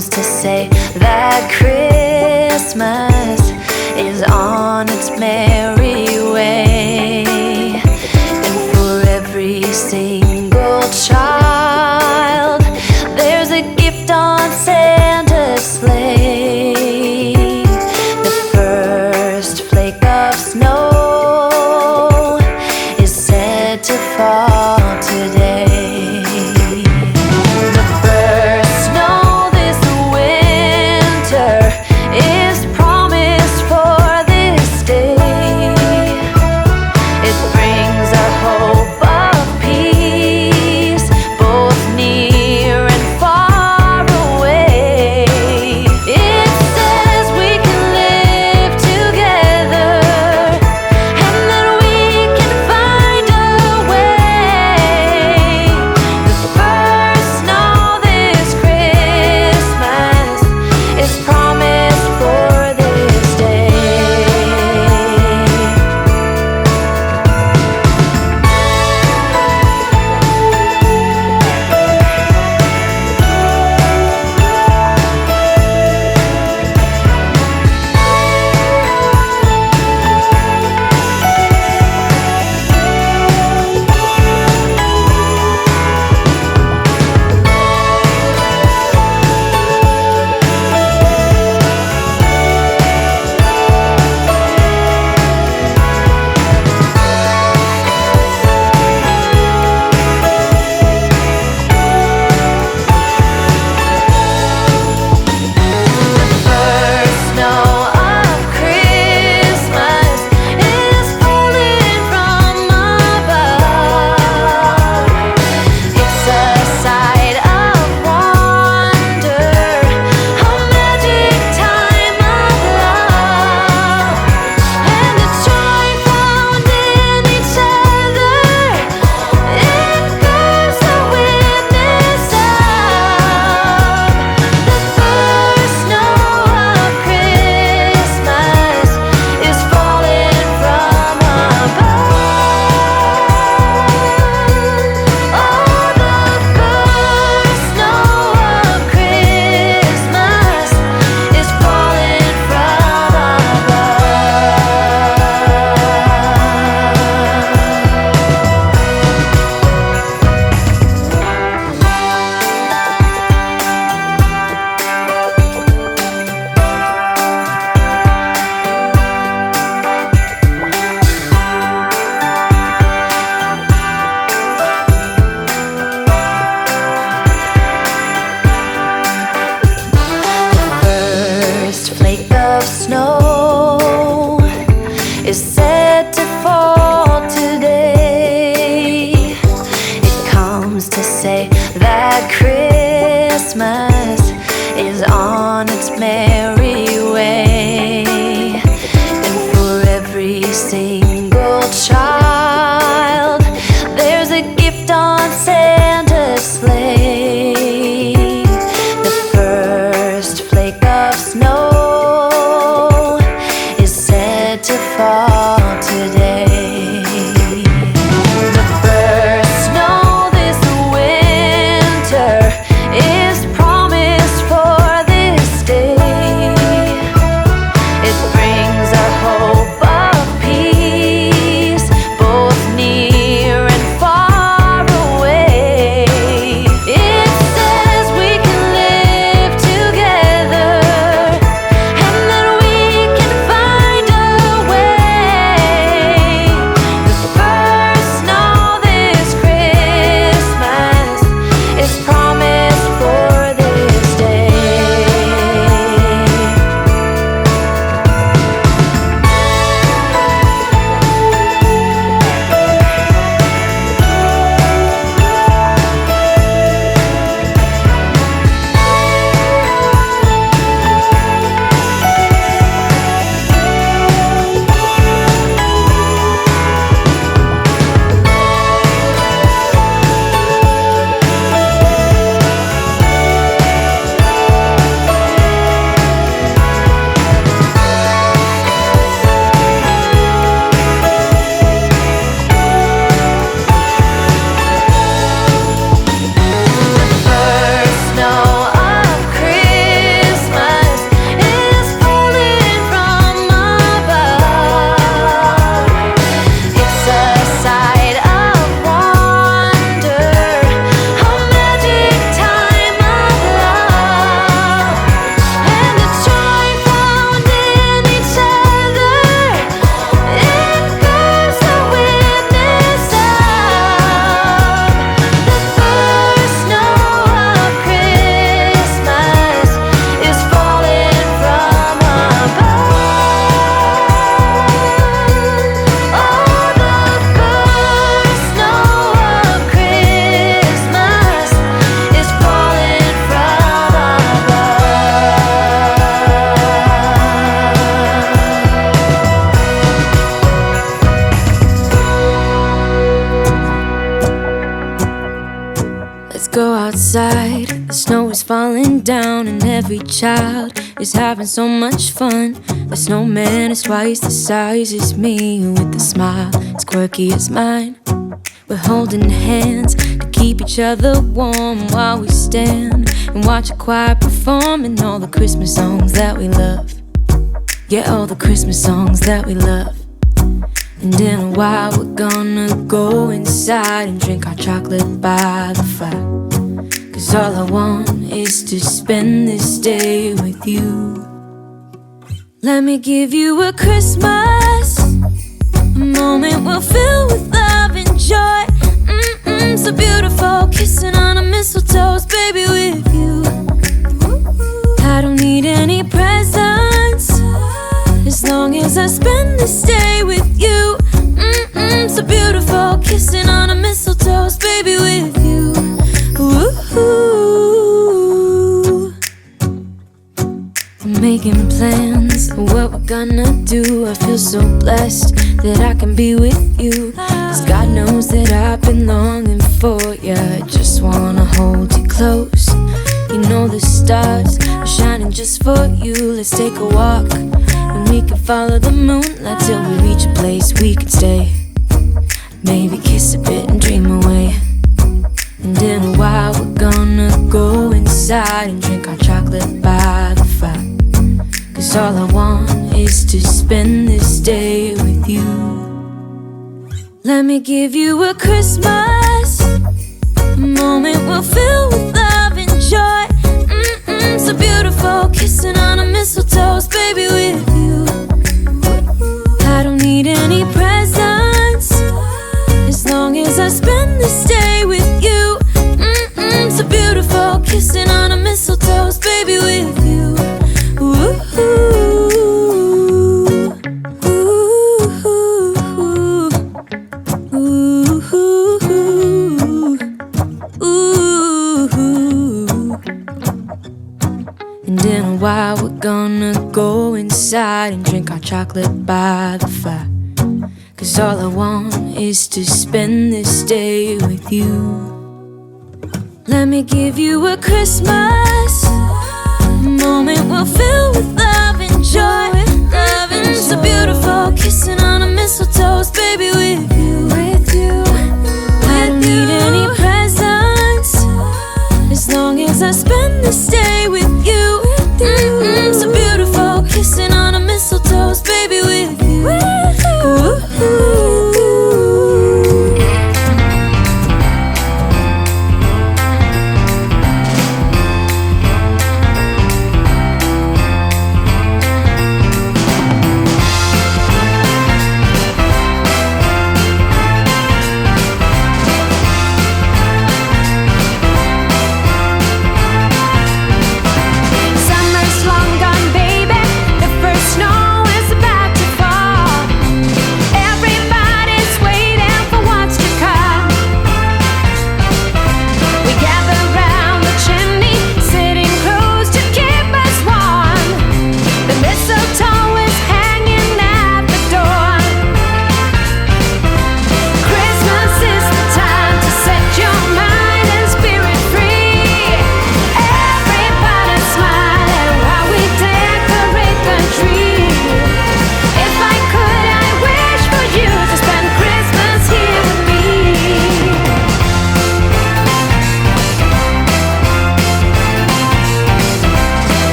seems to say that Christmas is on its merry way, and for every single child there's a gift on Santa's sleigh. The first flake of snow is said to fall today. The first snow this winter is promised for this day. and every child is having so much fun. The snowman is twice the size as me, with a smile as quirky as mine. We're holding hands to keep each other warm while we stand and watch a choir performing all the Christmas songs that we love. Yeah, all the Christmas songs that we love. And in a while we're gonna go inside and drink our chocolate by the fire. 'Cause all I want is to spend this day with you. Let me give you a Christmas, a moment we'll fill with love and joy. So beautiful, kissing on a mistletoe, baby, with you. I don't need any presents, as long as I spend this day with you. So beautiful, kissing on a mistletoe, baby, with you. Ooh. I'm making plans of what we're gonna do. I feel so blessed that I can be with you, 'cause God knows that I've been longing for you. I just wanna hold you close. You know the stars are shining just for you. Let's take a walk and we can follow the moonlight till we reach a place we can stay. Maybe kiss a bit and dream away. And in a while we're gonna go inside and drink our chocolate by the fire. 'Cause all I want is to spend this day with you. Let me give you a Christmas, a moment we'll fill with love and joy. So beautiful, kissing on a mistletoe, baby, with you. I don't need any presents, as long as I spend this day with you. So beautiful, kissing on a mistletoe, baby, with you. Ooh. And in a while we're gonna go inside and drink our chocolate by the fire. 'Cause all I want is to spend this day with you. Let me give you a Christmas,